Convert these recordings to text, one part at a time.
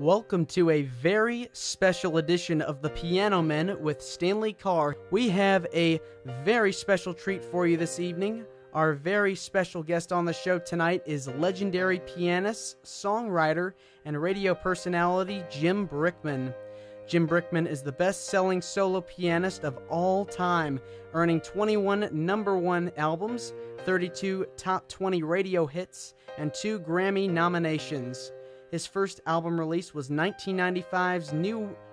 Welcome to a very special edition of The Piano Men with Stanley Carr. We have a very special treat for you this evening. Our very special guest on the show tonight is legendary pianist, songwriter, and radio personality Jim Brickman. Jim Brickman is the best-selling solo pianist of all time, earning 21 number one albums, 32 top 20 radio hits, and 2 Grammy nominations. His first album release was 1995's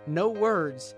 No Words,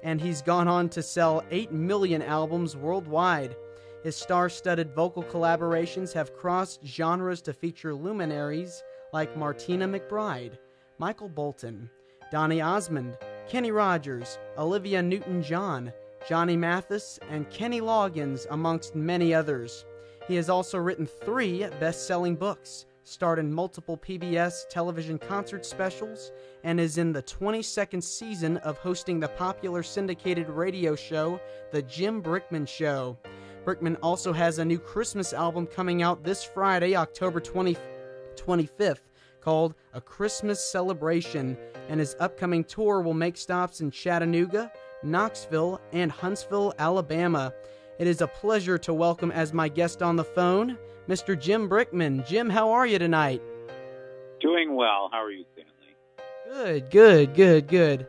and he's gone on to sell 8 million albums worldwide. His star-studded vocal collaborations have crossed genres to feature luminaries like Martina McBride, Michael Bolton, Donny Osmond, Kenny Rogers, Olivia Newton-John, Johnny Mathis, and Kenny Loggins, amongst many others. He has also written 3 best-selling books, starred in multiple PBS television concert specials, and is in the 22nd season of hosting the popular syndicated radio show, The Jim Brickman Show. Brickman also has a new Christmas album coming out this Friday, October 25th, called A Christmas Celebration, and his upcoming tour will make stops in Chattanooga, Knoxville, and Huntsville, Alabama. It is a pleasure to welcome as my guest on the phone, Mr. Jim Brickman. Jim, how are you tonight? Doing well. How are you, Stanley? Good.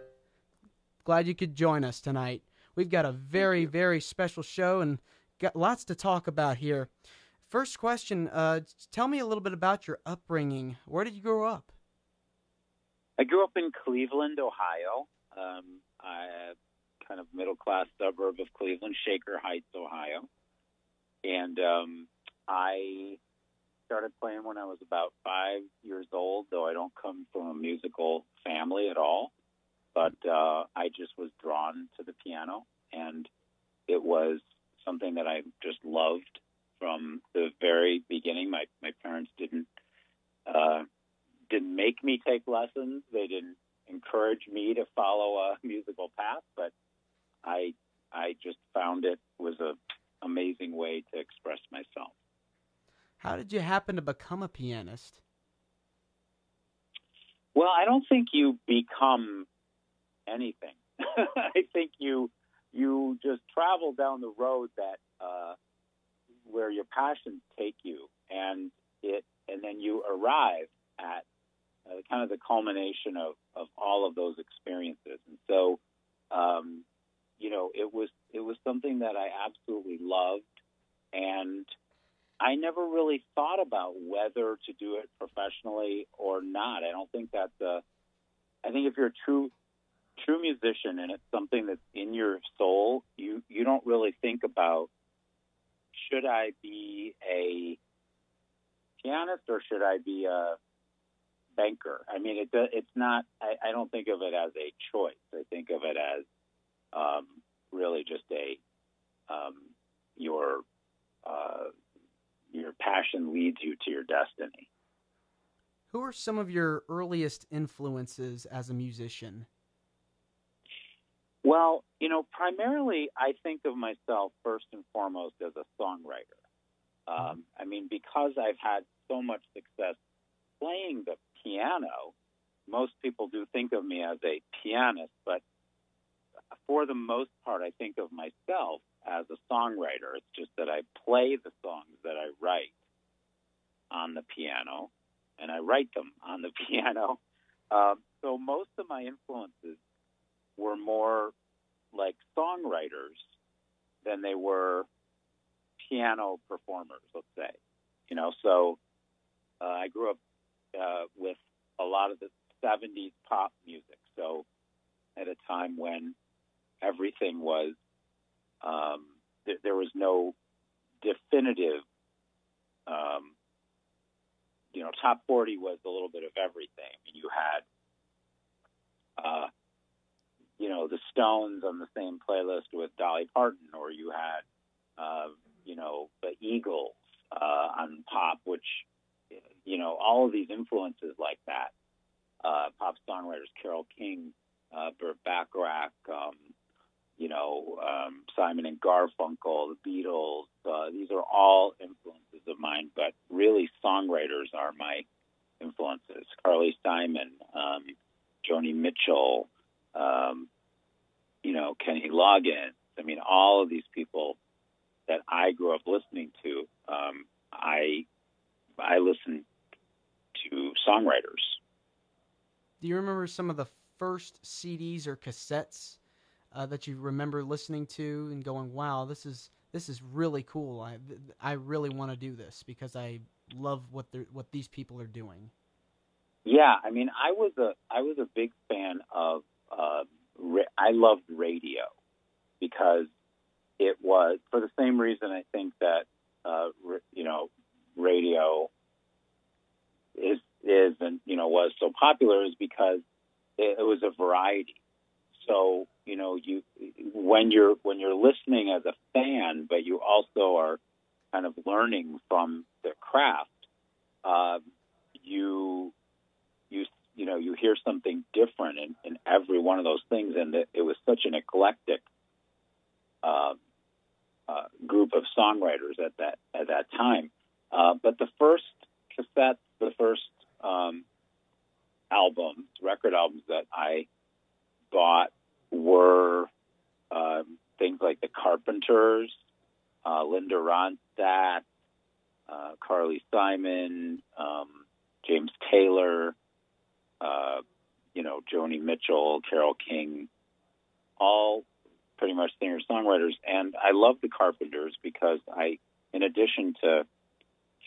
Glad you could join us tonight. We've got a very, very special show and got lots to talk about here. First question, tell me a little bit about your upbringing. Where did you grow up? I grew up in Cleveland, Ohio. Kind of middle-class suburb of Cleveland, Shaker Heights, Ohio. And I started playing when I was about 5 years old, though I don't come from a musical family at all. But I just was drawn to the piano, and it was something that I just loved from the very beginning. My parents didn't make me take lessons. They didn't encourage me to follow a musical path, but I just found it was an amazing way to express myself. How did you happen to become a pianist? Well, I don't think you become anything. I think you just travel down the road that where your passions take you, and then you arrive at kind of the culmination of all of those experiences. And so, it was something that I absolutely loved, and I never really thought about whether to do it professionally or not. I don't think that's I think if you're a true musician and it's something that's in your soul, you don't really think about, should I be a pianist or should I be a banker? I mean, it's not. I don't think of it as a choice. I think of it as really just your passion leads you to your destiny. Who are some of your earliest influences as a musician? Well, primarily I think of myself first and foremost as a songwriter. I mean, because I've had so much success playing the piano, most people do think of me as a pianist, but for the most part, I think of myself as a songwriter. It's just that I play the songs that I write on the piano, and I write them on the piano. So most of my influences were more like songwriters than they were piano performers, let's say. So I grew up with a lot of the 70s pop music. So at a time when everything was, there was no definitive, top 40 was a little bit of everything. I mean, you had, the Stones on the same playlist with Dolly Parton, or you had, the Eagles on pop, which, all of these influences like that. Pop songwriters, Carole King, Burt Bacharach, Simon and Garfunkel, the Beatles. These are all influences of mine, but really songwriters are my influences: Carly Simon, Joni Mitchell, Kenny Loggins. I mean, all of these people that I grew up listening to. I listen to songwriters. Do you remember some of the first CDs or cassettes that you remember listening to and going, "Wow, this is really cool. I really want to do this because I love what these people are doing." Yeah, I mean, I was a big fan of. I loved radio because it was, for the same reason I think that radio is and was so popular, is because it was a variety. So you when you're listening as a fan, but you also are kind of learning from the craft, you hear something different in every one of those things, and it was such an eclectic group of songwriters at that time. But the first cassettes, the first record albums that I bought were things like the Carpenters, Linda Ronstadt, Carly Simon, James Taylor, Joni Mitchell, Carole King, all pretty much singer-songwriters. And I love the Carpenters because in addition to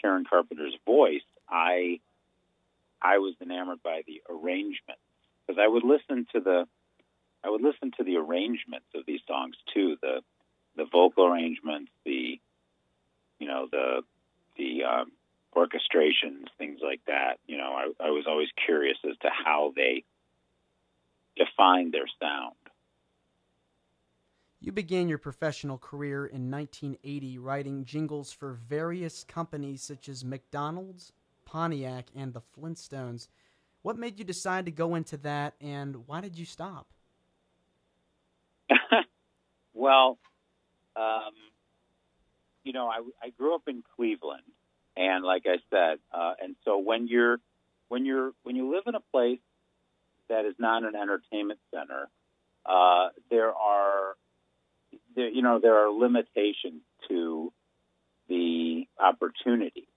Karen Carpenter's voice, I was enamored by the arrangements, because I would listen to the arrangements of these songs too, the vocal arrangements, the orchestrations, things like that. I was always curious as to how they defined their sound. You began your professional career in 1980 writing jingles for various companies such as McDonald's, Pontiac, and the Flintstones. What made you decide to go into that, and why did you stop? Well, I grew up in Cleveland, and like I said, and so when you live in a place that is not an entertainment center, there are limitations to the opportunity.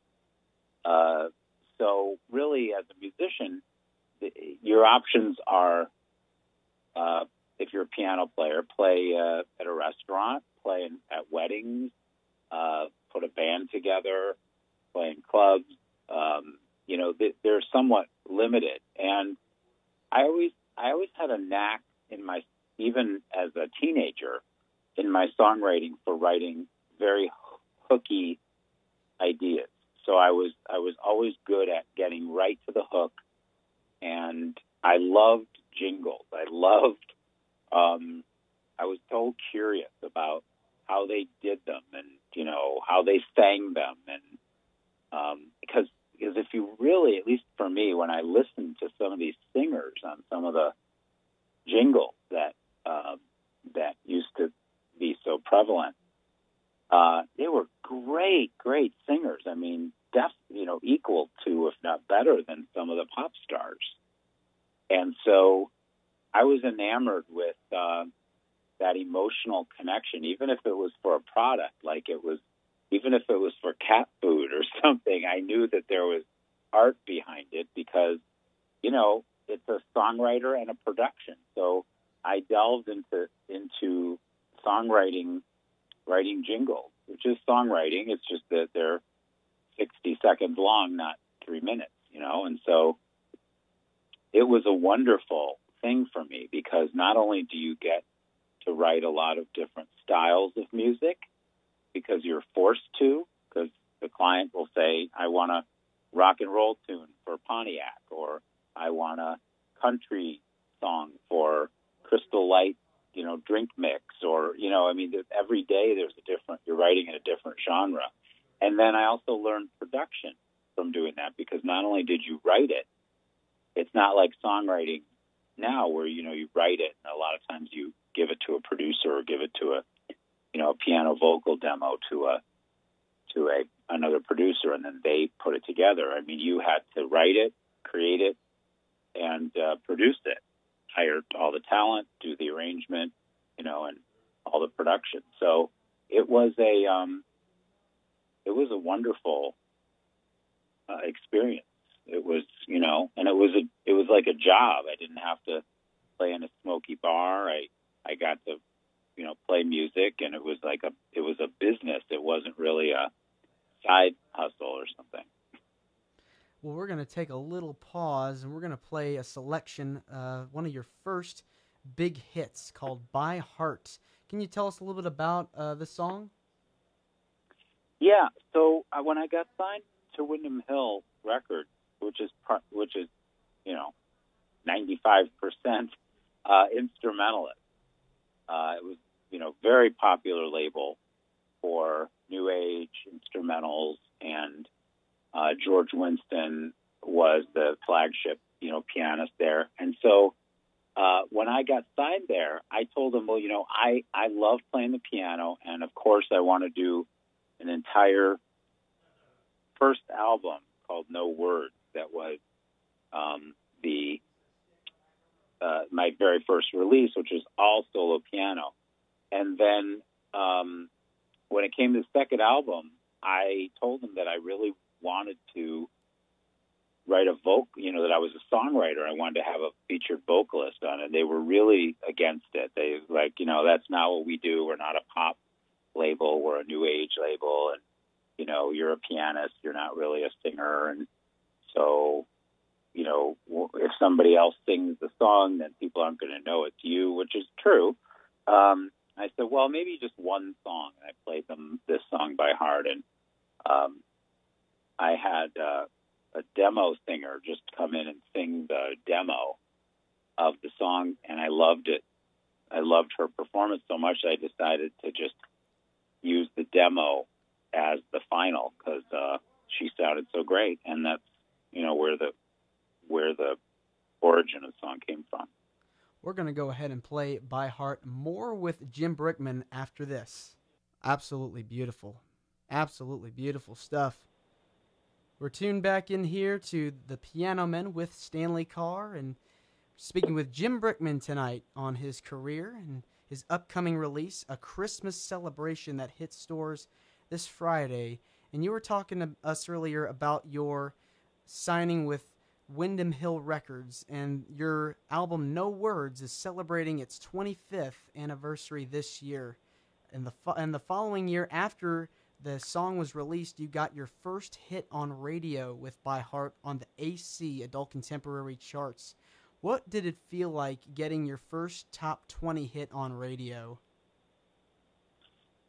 So really, as a musician, your options are, if you're a piano player, play at a restaurant, play at weddings, put a band together, play in clubs. They're somewhat limited, and I always had a knack even as a teenager, in my songwriting, for writing very hooky ideas. So I was always good at getting right to the hook, and I loved jingles. I was so curious about how they did them, and how they sang them, and because if you really, at least for me, when I listened to some of these singers on some of the jingles that used to be so prevalent, they were great singers. I mean, equal to, if not better than, some of the pop stars. And so I was enamored with that emotional connection, even if it was for a product, even if it was for cat food or something. I knew that there was art behind it because, it's a songwriter and a production. So I delved into songwriting, writing jingles, which is songwriting. It's just that they're 60 seconds long, not 3 minutes, And so it was a wonderful thing for me, because not only do you get to write a lot of different styles of music, because you're forced to, because the client will say, I want a rock and roll tune for Pontiac, or I want a country song for Crystal Light, drink mix, or, every day you're writing in a different genre. And then I also learned production from doing that, because not only did you write it, it's not like songwriting now where, you write it, and a lot of times you give it to a producer or give it to a piano vocal demo to another producer, and then they put it together. I mean, you had to write it, create it and produce it. Hire all the talent, do the arrangement, and all the production. So it was a wonderful experience. It was, and it was like a job. I didn't have to play in a smoky bar. I got to, play music, and it was a business. It wasn't really a side hustle or something. Well, we're going to take a little pause, and we're going to play a selection, one of your first big hits called By Heart. Can you tell us a little bit about the song? Yeah, so when I got signed to Windham Hill Records, which is 95% instrumentalist, it was very popular label for new age instrumentals, and George Winston was the flagship pianist there. And so when I got signed there, I told them, well, I love playing the piano, and of course I want to do an entire first album called No Words that was my very first release, which was all solo piano. And then when it came to the second album, I told them that I really wanted to write a that I was a songwriter. I wanted to have a featured vocalist on it. They were really against it. They that's not what we do. We're not a pop label. We're a new age label. And, you're a pianist. You're not really a singer. And so, if somebody else sings the song, then people aren't going to know it's you, which is true. I said, well, maybe just one song. And I played them this song By Heart. And I had a demo singer just come in and sing the demo of the song, and I loved it. I loved her performance so much that I decided to just use the demo as the final because she sounded so great, and that's where the origin of the song came from. We're going to go ahead and play By Heart. More with Jim Brickman after this. Absolutely beautiful. Absolutely beautiful stuff. We're tuned back in here to the Piano Men with Stanley Carr, and speaking with Jim Brickman tonight on his career and his upcoming release, A Christmas Celebration, that hits stores this Friday. And you were talking to us earlier about your signing with Windham Hill Records, and your album No Words is celebrating its 25th anniversary this year. And the following year, after the song was released, you got your first hit on radio with By Heart on the AC Adult Contemporary charts. What did it feel like getting your first top 20 hit on radio?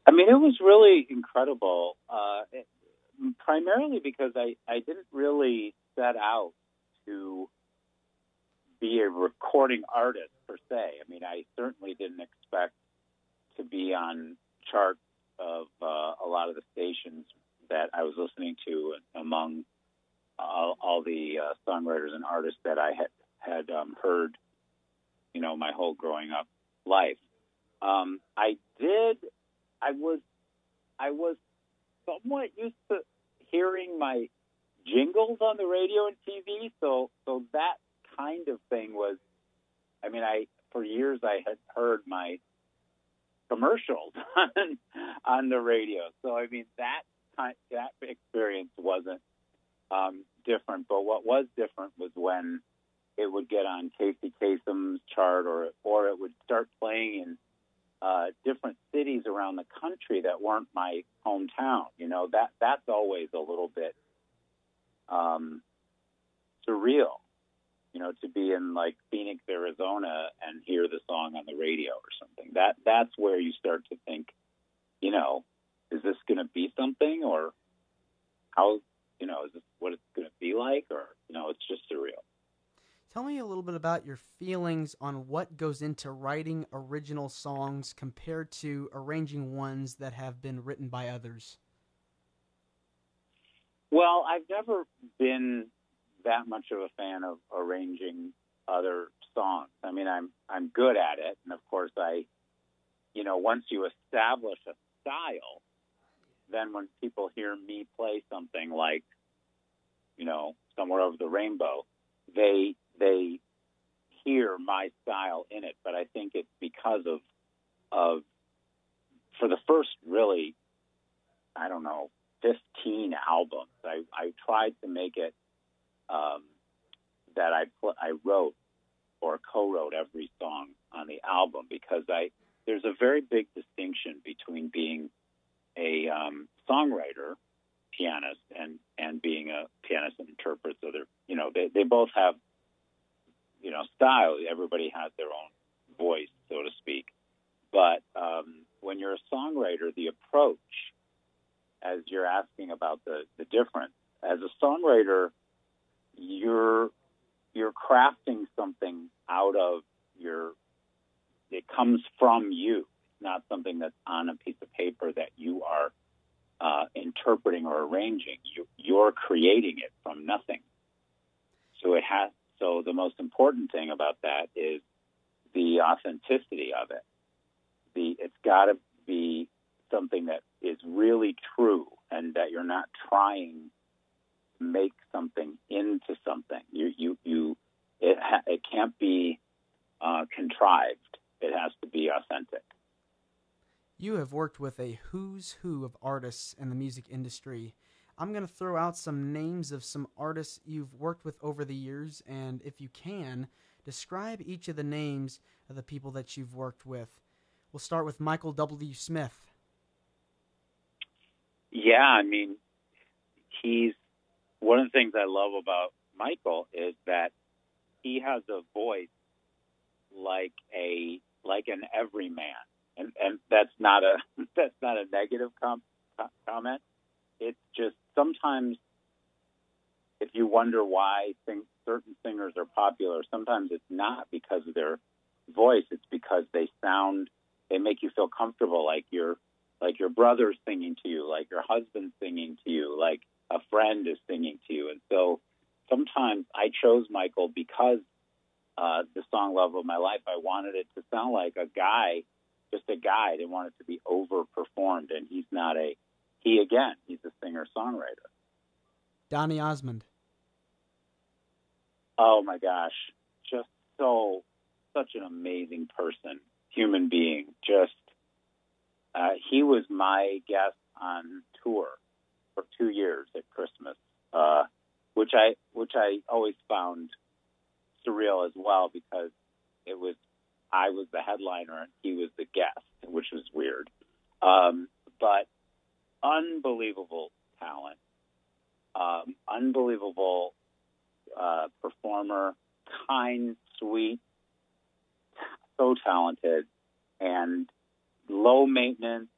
I mean, it was really incredible, primarily because I didn't really set out to be a recording artist per se. I mean, I certainly didn't expect to be on charts of a lot of the stations that I was listening to among all the songwriters and artists that I had heard, my whole growing up life. I was somewhat used to hearing my jingles on the radio and TV, so that kind of thing was, for years I had heard my commercials on the radio. So, that experience wasn't different, but what was different was when it would get on Casey Kasem's chart or it would start playing in different cities around the country that weren't my hometown. That's always a little bit surreal, to be in like Phoenix, Arizona and hear the song on the radio or something. That's where you start to think, is this going to be something, or how, is this what it's going to be like, or, it's just surreal. Tell me a little bit about your feelings on what goes into writing original songs compared to arranging ones that have been written by others. Well, I've never been that much of a fan of arranging other songs. I mean, I'm good at it, and of course once you establish a style, then when people hear me play something like, Somewhere Over the Rainbow, they hear my style in it. But I think it's because of for the first really, I don't know, 15 albums, I tried to make it that I wrote or co-wrote every song on the album, because there's a very big distinction between being a songwriter, pianist, and being a pianist and interpreter. So they both have style. Everybody has their own voice, so to speak. But when you're a songwriter, the approach, as you're asking about the difference, as a songwriter, you're crafting something out of it comes from you. It's not something that's on a piece of paper that you are interpreting or arranging. You're creating it from nothing. So the most important thing about that is the authenticity of it. It's got to be something that is really true, and that you're not trying to make something into something. It can't be contrived. It has to be authentic. You have worked with a who's who of artists in the music industry. I'm going to throw out some names of some artists you've worked with over the years, and if you can, describe each of the names of the people that you've worked with. We'll start with Michael W. Smith. Yeah, I mean, he's one of the things I love about Michael is that he has a voice like an everyman, and that's not a negative comment. It's just sometimes if you wonder why certain singers are popular, sometimes it's not because of their voice. It's because they make you feel comfortable, like your brother's singing to you, like your husband's singing to you, like a friend is singing to you. And so sometimes I chose Michael because the song Love of My Life, I wanted it to sound like a guy, just a guy. I didn't want it to be over-performed, and he's a singer-songwriter. Donny Osmond. Oh, my gosh. Just such an amazing person, human being. He was my guest on tour for 2 years at Christmas, which I always found surreal as well, because I was the headliner and he was the guest, which was weird. But unbelievable talent, unbelievable performer, kind, sweet, so talented, and low maintenance.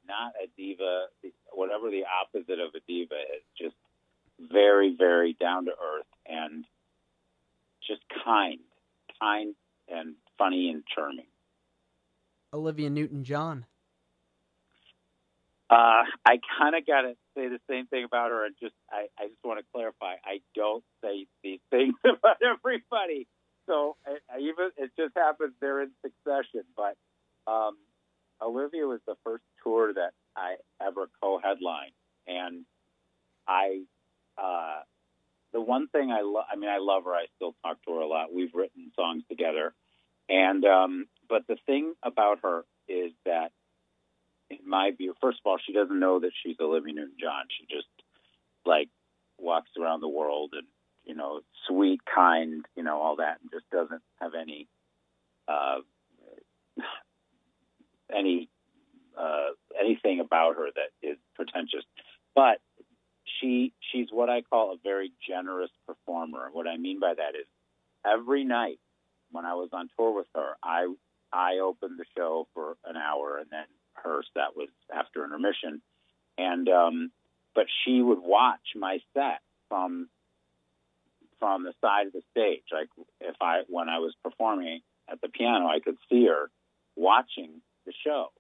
Not a diva. Whatever the opposite of a diva is, just very, very down to earth and just kind and funny and charming. Olivia Newton-John. I kind of got to say the same thing about her, and I just want to clarify. I don't say these things about everybody, so it just happens they're in succession. But Olivia was the first tour that I ever co-headlined, and the one thing I love her. I still talk to her a lot. We've written songs together, and but the thing about her is that, in my view, first of all, she doesn't know that she's Olivia Newton-John. She just walks around the world and sweet, kind, all that, and just doesn't have anything about her that is pretentious. But she's what I call a very generous performer. What I mean by that is every night when I was on tour with her, I opened the show for an hour, and then her set was after intermission. And but she would watch my set from the side of the stage. Like when I was performing at the piano, I could see her watching the show.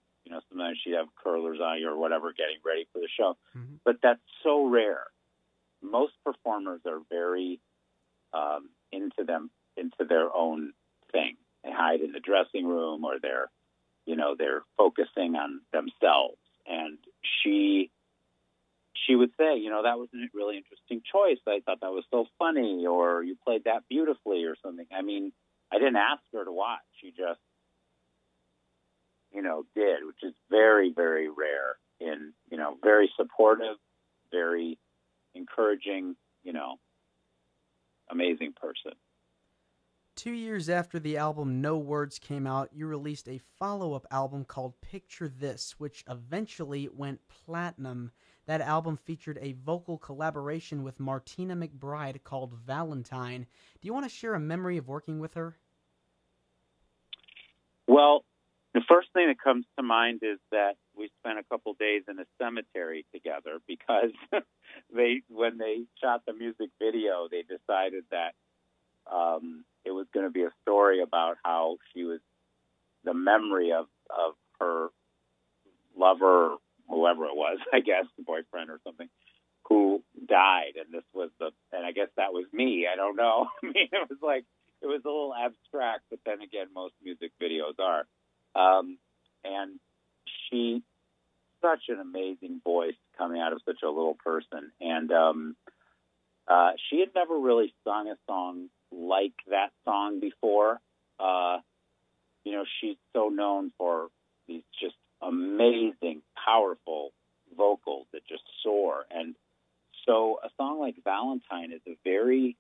Sometimes she'd have curlers on or whatever, getting ready for the show. Mm-hmm. But that's so rare. Most performers are very into their own thing. They hide in the dressing room, or they're focusing on themselves. And she she would say, that was a really interesting choice. I thought that was so funny, or you played that beautifully, or something. I mean, I didn't ask her to watch. She just, did, which is very, very rare. And, very supportive, very encouraging, amazing person. 2 years after the album No Words came out, you released a follow-up album called Picture This, which eventually went platinum. That album featured a vocal collaboration with Martina McBride called Valentine. Do you want to share a memory of working with her? Well, the first thing that comes to mind is that we spent a couple days in a cemetery together because when they shot the music video, they decided that it was going to be a story about how she was the memory of her lover, whoever it was, I guess, the boyfriend or something, who died. And I guess that was me. I don't know. I mean, it was a little abstract, but then again, most music videos are. And she, such an amazing voice coming out of such a little person. And she had never really sung a song like that song before. She's so known for these just amazing, powerful vocals that just soar. And so a song like Valentine is a very,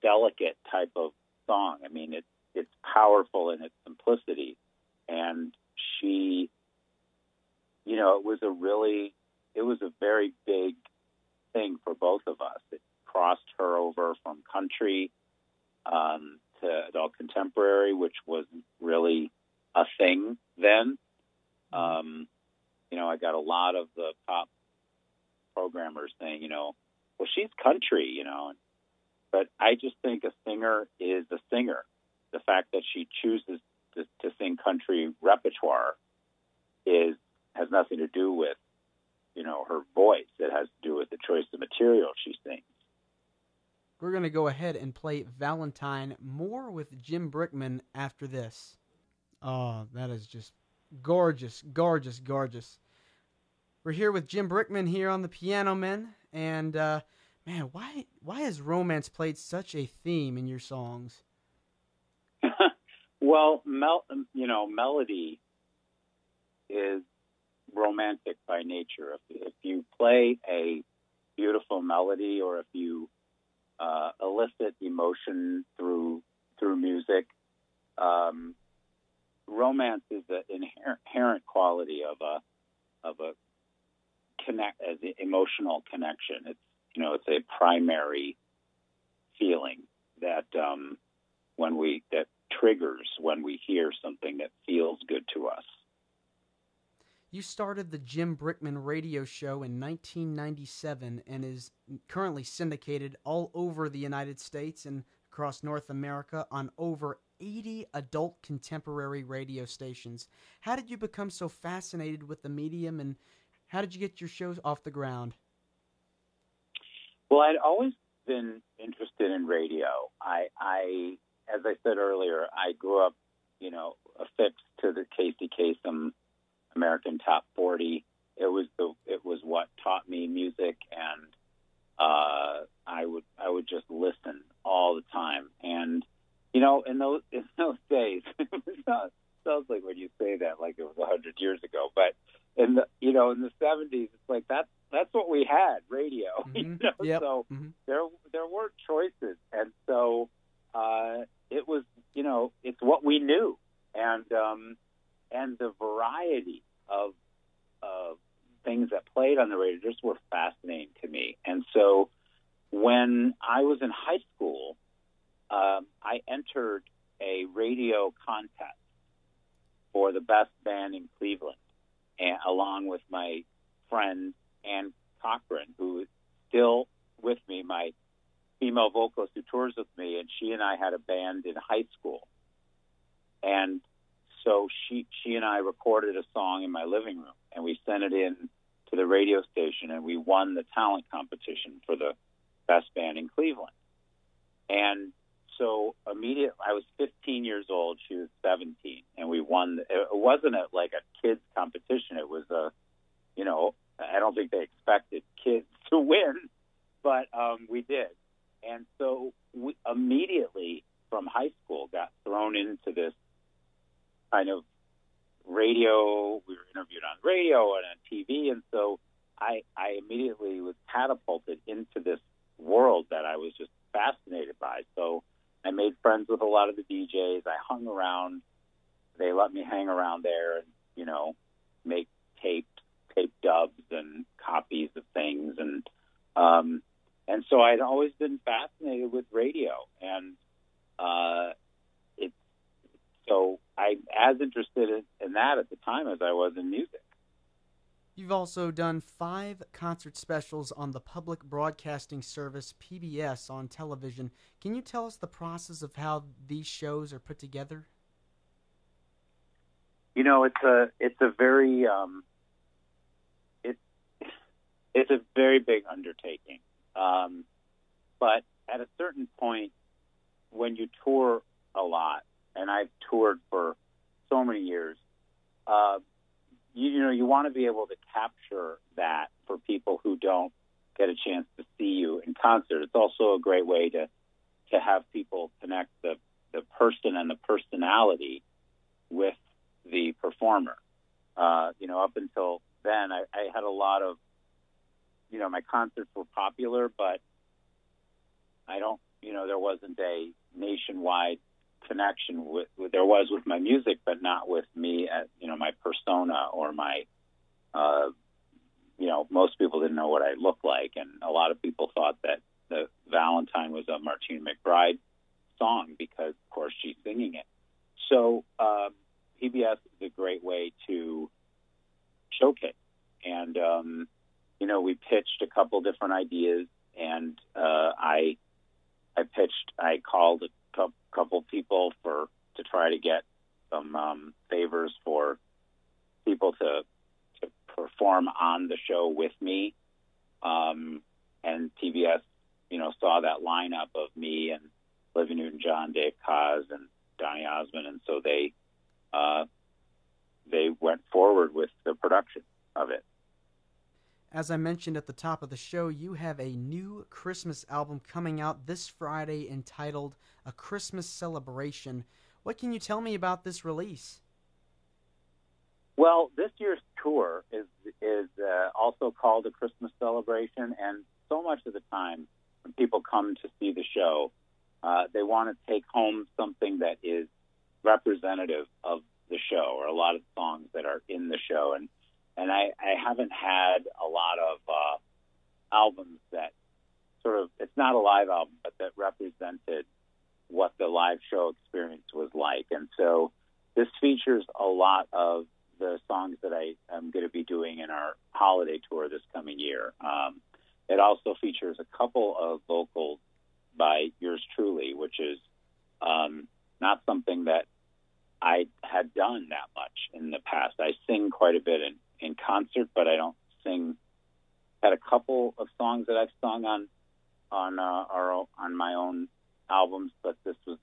delicate type of song. I mean, it's powerful in its simplicity. And she, it was a very big thing for both of us. It crossed her over from country to adult contemporary, which wasn't really a thing then. I got a lot of the pop programmers saying, well, she's country, but I just think a singer is a singer. The fact that she chooses to sing country repertoire has nothing to do with, her voice. It has to do with the choice of material she sings. We're going to go ahead and play Valentine, more with Jim Brickman after this. Oh, that is just gorgeous, gorgeous, gorgeous. We're here with Jim Brickman here on the Piano Men, and man, why has romance played such a theme in your songs? Well, melody is romantic by nature. If you play a beautiful melody, or if you elicit emotion through music, romance is the inherent quality of a as an emotional connection. It's a primary feeling that that triggers when we hear something that feels good to us. You started the Jim Brickman radio show in 1997 and is currently syndicated all over the United States and across North America on over 80 adult contemporary radio stations. How did you become so fascinated with the medium, and how did you get your shows off the ground? Well, I'd always been interested in radio. I as I said earlier, I grew up, affixed to the Casey Kasem American Top 40. It was what taught me music, and I would just listen all the time. And in those days, it sounds like when you say that like it was 100 years ago, but in the 70s, it's like that's what we had, radio. Mm-hmm. Yep. So mm-hmm. there were choices, and so it was it's what we knew, and the variety of things that played on the radio just were fascinating to me. And so when I was in high school, I entered a radio contest for the best band in Cleveland, and along with my friend Ann Cochran, who is still with me, my female vocalist who tours with me, and she and I had a band in high school. And so she and I recorded a song in my living room, and we sent it in to the radio station, and we won the talent competition for the best band in Cleveland. And so immediately, I was 15 years old, she was 17, and we won. It wasn't like a kids competition. It was I don't think think they expected kids to win, but we did. And so we immediately from high school got thrown into this kind of radio. We were interviewed on radio and on TV, and so I immediately was catapulted into this world that I was just fascinated by. So I made friends with a lot of the DJs. I hung around. They let me hang around there and, you know, make tape dubs and copies of things. And so I'd always been fascinated with radio. And so I'm as interested in that at the time as I was in music. You've also done 5 concert specials on the public broadcasting service PBS on television. Can you tell us the process of how these shows are put together? You know, it's a very it's a very big undertaking. But at a certain point, when you tour a lot, and I've toured for so many years, you want to be able to capture that for people who don't get a chance to see you in concert. It's also a great way to have people connect the person and the personality with the performer. Up until then, I had a lot of, my concerts were popular, but there wasn't a nationwide connection there was with my music, but not with me as, my persona or my, most people didn't know what I looked like. And a lot of people thought that the Valentine was a Martina McBride song because, of course, she's singing it. So PBS is a great way to showcase. And, we pitched a couple different ideas, and I called a couple people to try to get some favors for people to perform on the show with me. And PBS, saw that lineup of me and Olivia Newton-John, Dave Koz, and Donny Osmond, and so they went forward with the production of it. As I mentioned at the top of the show, you have a new Christmas album coming out this Friday entitled A Christmas Celebration. What can you tell me about this release? Well, this year's tour is also called A Christmas Celebration, and so much of the time when people come to see the show, they want to take home something that is representative of the show, or a lot of songs that are in the show. And I haven't had a lot of albums that it's not a live album, but that represented what the live show experience was like. And so this features a lot of the songs that I am going to be doing in our holiday tour this coming year. It also features a couple of vocals by yours truly, which is not something that I had done that much in the past. I sing quite a bit in concert, but I don't sing. Had a couple of songs that I've sung on my own albums, but this was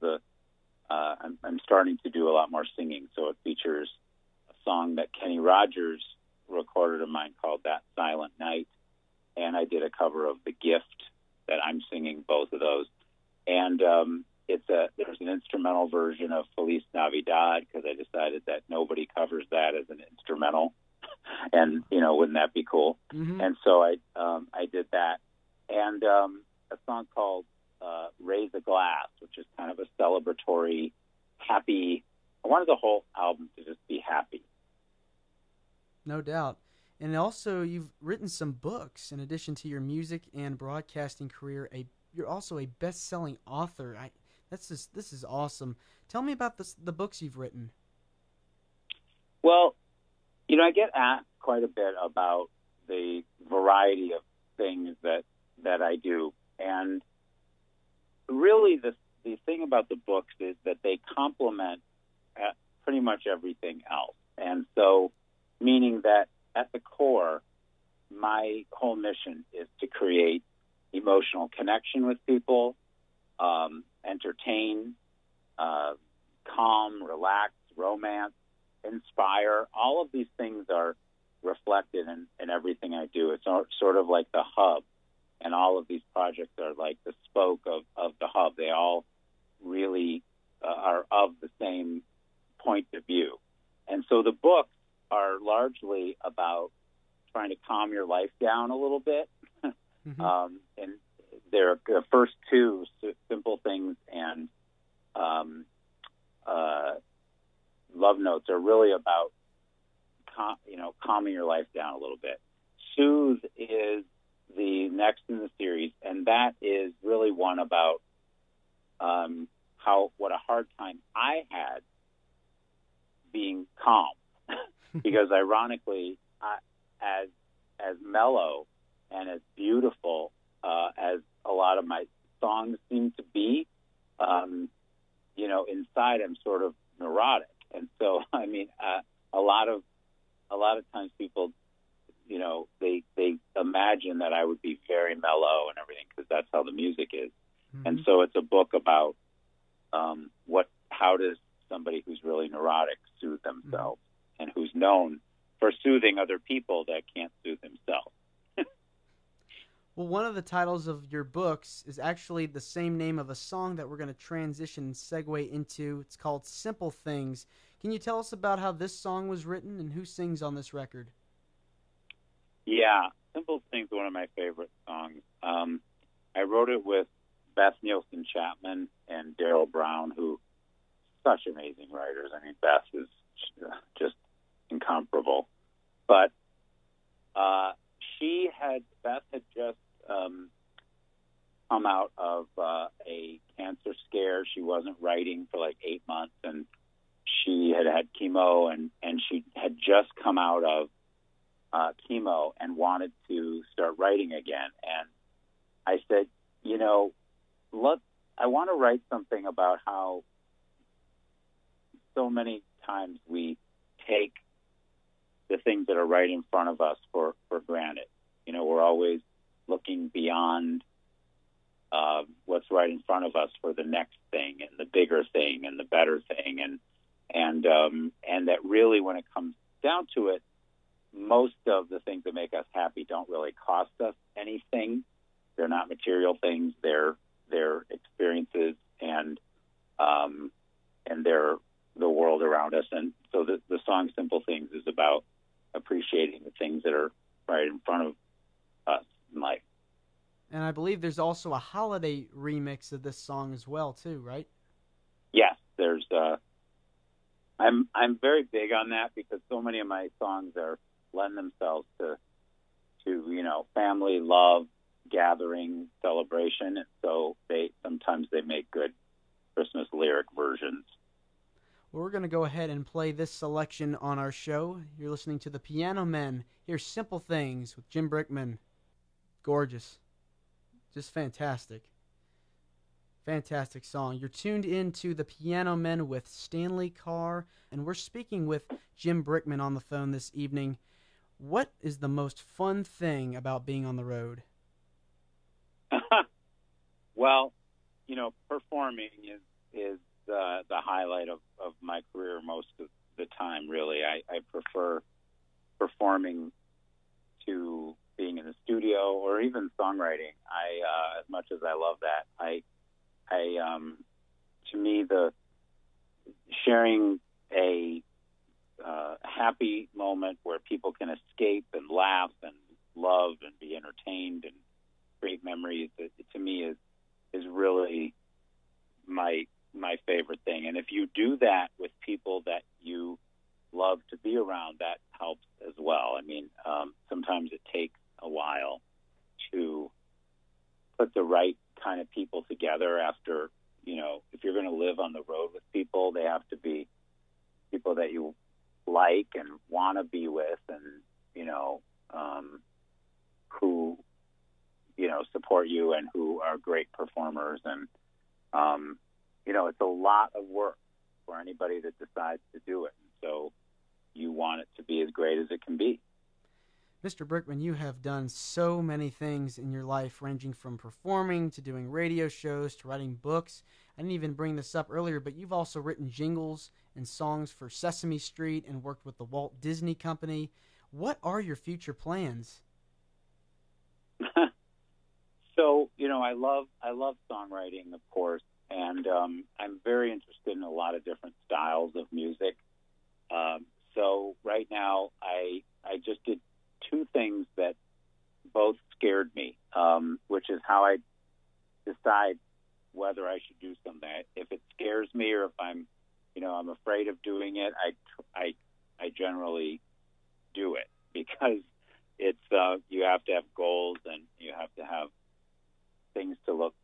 I'm starting to do a lot more singing. So it features a song that Kenny Rogers recorded of mine called That Silent Night, and I did a cover of The Gift that I'm singing both of those. And there's an instrumental version of Feliz Navidad because I decided that nobody covers that as an instrumental. And, wouldn't that be cool? Mm-hmm. And so I did that. And a song called Raise a Glass, which is kind of a celebratory, happy. I wanted the whole album to just be happy. No doubt. And also, you've written some books in addition to your music and broadcasting career. You're also a best-selling author. This is awesome. Tell me about the books you've written. Well, I get asked quite a bit about the variety of things that I do. And really the thing about the books is that they complement pretty much everything else. And so, meaning that at the core, my whole mission is to create emotional connection with people, entertain, calm, relax, romance, inspire. All of these things are reflected in everything I do. It's sort of like the hub, and all of these projects are like the spoke of the hub. They all really are of the same point of view. And so the books are largely about trying to calm your life down a little bit. Mm-hmm. And the first two, Simple Things and Love Notes, are really about calming your life down a little bit. Soothe is the next in the series, and that is really one about what a hard time I had being calm, because ironically, as mellow and as beautiful as a lot of my songs seem to be, inside I'm sort of neurotic, and so I mean, a lot of times people, they imagine that I would be very mellow and everything because that's how the music is, mm-hmm. And so it's a book about how does somebody who's really neurotic soothe themselves, mm-hmm. and who's known for soothing other people that can't soothe himself. Well, one of the titles of your books is actually the same name of a song that we're going to transition and segue into. It's called Simple Things. Can you tell us about how this song was written and who sings on this record? Yeah, Simple Things is one of my favorite songs. I wrote it with Beth Nielsen Chapman and Daryl Brown, who are such amazing writers. I mean, Beth is just incomparable. But Beth had just come out of a cancer scare. She wasn't writing for like 8 months, and she had had chemo, and she had just come out of chemo and wanted to start writing again. And I said, I want to write something about how so many times we take the things that are right in front of us for granted. We're always looking beyond what's right in front of us for the next thing and the bigger thing and the better thing, and that really, when it comes down to it, most of the things that make us happy don't really cost us anything. They're not material things. They're experiences and they're the world around us. And so the song Simple Things is about appreciating the things that are right in front of us in life. And I believe there's also a holiday remix of this song as well, too, right? Yes, there's. I'm very big on that because so many of my songs lend themselves to family, love, gathering, celebration, and so sometimes they make good Christmas lyric versions. Well, we're going to go ahead and play this selection on our show. You're listening to the Piano Men. Here's Simple Things with Jim Brickman. Gorgeous. Just fantastic. Fantastic song. You're tuned in to the Piano Men with Stanley Carr, and we're speaking with Jim Brickman on the phone this evening. What is the most fun thing about being on the road? Well, performing is the highlight of my career most of the time, really. I prefer performing to being in the studio or even songwriting. As much as I love that, to me, the sharing a happy moment where people can escape and laugh and love and be entertained and create memories, to me is really my favorite thing. And if you do that with people that you love to be around, that helps as well. I mean, sometimes it takes a while to put the right kind of people together after, if you're going to live on the road with people, they have to be people that you like and want to be with, and, who, support you and who are great performers. And, it's a lot of work for anybody that decides to do it. And so you want it to be as great as it can be. Mr. Brickman, you have done so many things in your life, ranging from performing to doing radio shows to writing books. I didn't even bring this up earlier, but you've also written jingles and songs for Sesame Street and worked with the Walt Disney Company. What are your future plans? So, I love songwriting, of course, and I'm very interested in a lot of different styles of music. So right now, I just did two things that both scared me, which is how I decide whether I should do something. If it scares me, or if I'm afraid of doing it, I generally do it, because it's you have to have goals and you have to have things to look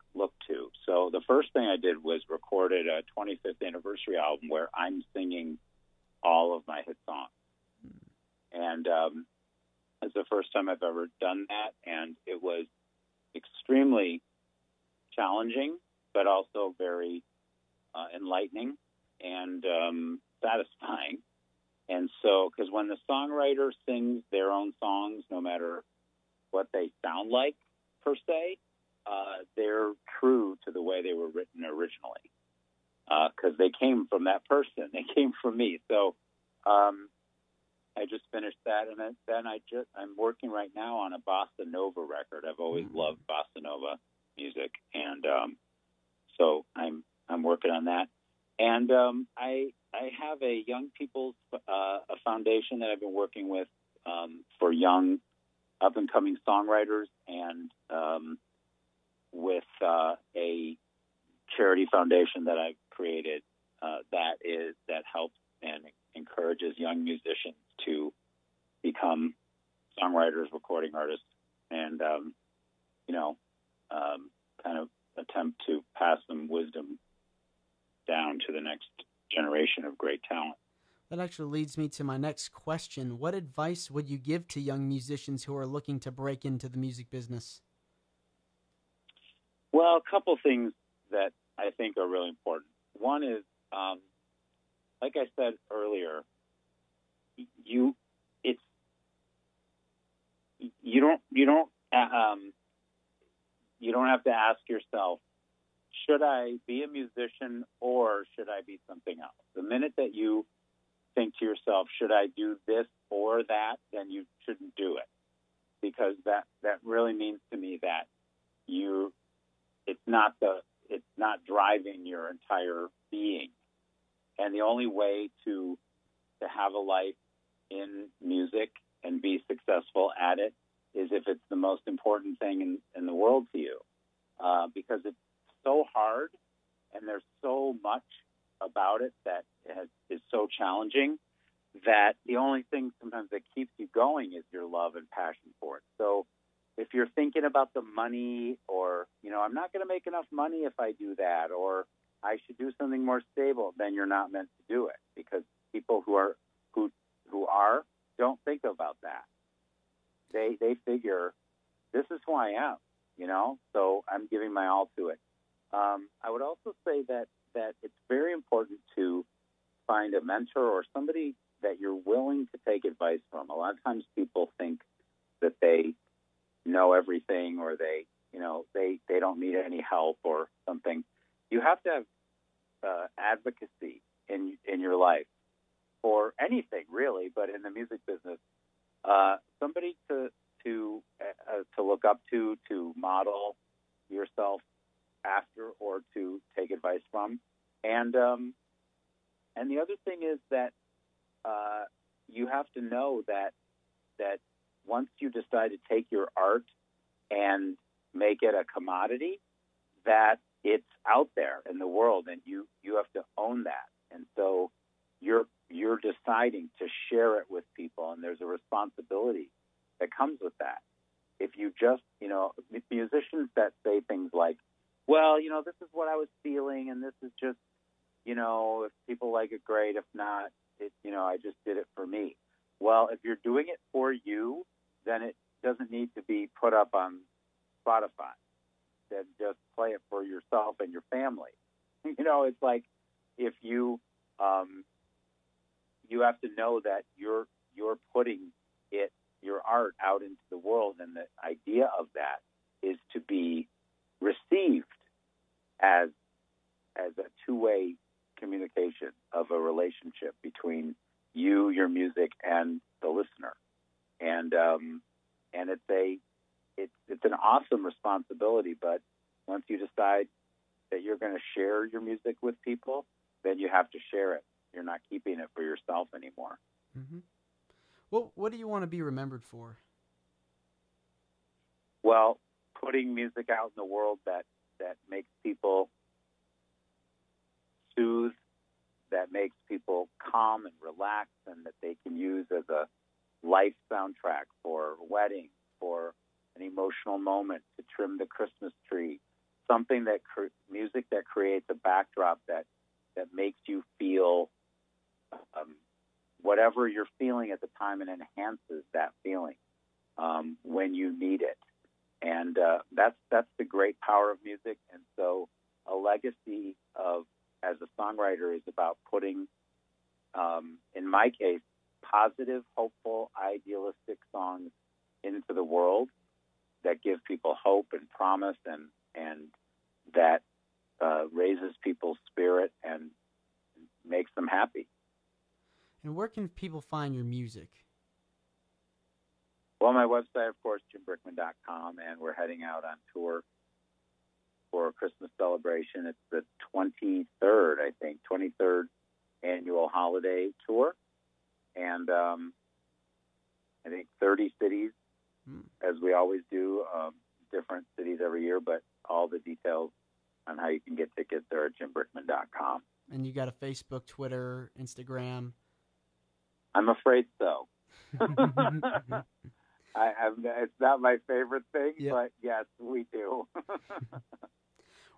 to. So the first thing I did was recorded a 25th anniversary album where I'm singing all of my hit songs, and it's the first time I've ever done that, and it was extremely challenging, but also very enlightening and satisfying. And so, because when the songwriter sings their own songs, no matter what they sound like per se, they're true to the way they were written originally, because they came from that person. They came from me. So I just finished that, and then I'm working right now on a bossa nova record. I've always loved bossa nova music, and so I'm working on that. And I have a young people's a foundation that I've been working with for young up-and-coming songwriters, and with a charity foundation that I've created that helps and encourages young musicians to become songwriters, recording artists, and kind of attempt to pass some wisdom down to the next generation of great talent. That actually leads me to my next question. What advice would you give to young musicians who are looking to break into the music business? Well, a couple things that I think are really important. One is, like I said earlier, you don't have to ask yourself, should I be a musician or should I be something else? The minute that you think to yourself, should I do this or that, then you shouldn't do it, because that really means to me that it's not driving your entire being. And the only way to have a life in music and be successful at it is if it's the most important thing in the world to you, because it's so hard and there's so much about it that is so challenging that the only thing sometimes that keeps you going is your love and passion for it. So if you're thinking about the money, or, I'm not going to make enough money if I do that, or I should do something more stable, then you're not meant to do it, because people who are don't think about that. They figure, this is who I am, so I'm giving my all to it. I would also say that it's very important to find a mentor or somebody that you're willing to take advice from. A lot of times people think that they know everything, or they don't need any help or something. You have to have advocacy in your life for anything, really, but in the music business, somebody to look up to model yourself after, or to take advice from. And the other thing is that you have to know that once you decide to take your art and make it a commodity, that it's out there in the world, and you have to own that. And so you're deciding to share it with people, and there's a responsibility that comes with that. If you just, musicians that say things like, well, this is what I was feeling, and this is just, if people like it, great. If not, I just did it for me. Well, if you're doing it for you, then it doesn't need to be put up on Spotify. Then just play it for yourself and your family. It's like, if you have to know that you're putting your art out into the world, and the idea of that is to be received as a two-way communication of a relationship between you, your music, and the listener. and it's an awesome responsibility. But once you decide that you're going to share your music with people, then you have to share it. You're not keeping it for yourself anymore. Mm-hmm. Well, what do you want to be remembered for? Well, putting music out in the world that makes people soothe, that makes people calm and relax, and that they can use as a life soundtrack for a wedding, for an emotional moment, to trim the Christmas tree. Something that music that creates a backdrop that makes you feel whatever you're feeling at the time, and enhances that feeling when you need it. And that's the great power of music. And so a legacy as a songwriter is about putting, in my case, positive, hopeful, idealistic songs into the world that give people hope and promise, and that raises people's spirit and makes them happy. And where can people find your music? Well, my website, of course, jimbrickman.com, and we're heading out on tour for a Christmas celebration. It's the 23rd, I think, 23rd annual holiday tour. And I think 30 cities, as we always do, different cities every year, but all the details on how you can get tickets are at jimbrickman.com. And you got a Facebook, Twitter, Instagram? I'm afraid so. It's not my favorite thing, yep. But yes, we do.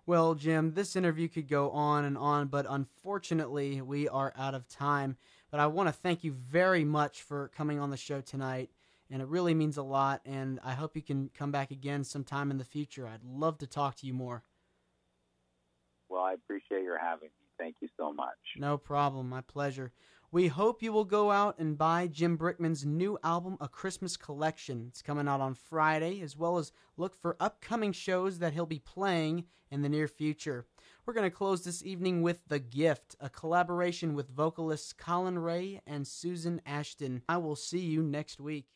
Well, Jim, this interview could go on and on, but unfortunately, we are out of time. But I want to thank you very much for coming on the show tonight, and it really means a lot, and I hope you can come back again sometime in the future. I'd love to talk to you more. Well, I appreciate your having me. Thank you so much. No problem. My pleasure. We hope you will go out and buy Jim Brickman's new album, A Christmas Collection. It's coming out on Friday, as well as look for upcoming shows that he'll be playing in the near future. We're going to close this evening with The Gift, a collaboration with vocalists Colin Ray and Susan Ashton. I will see you next week.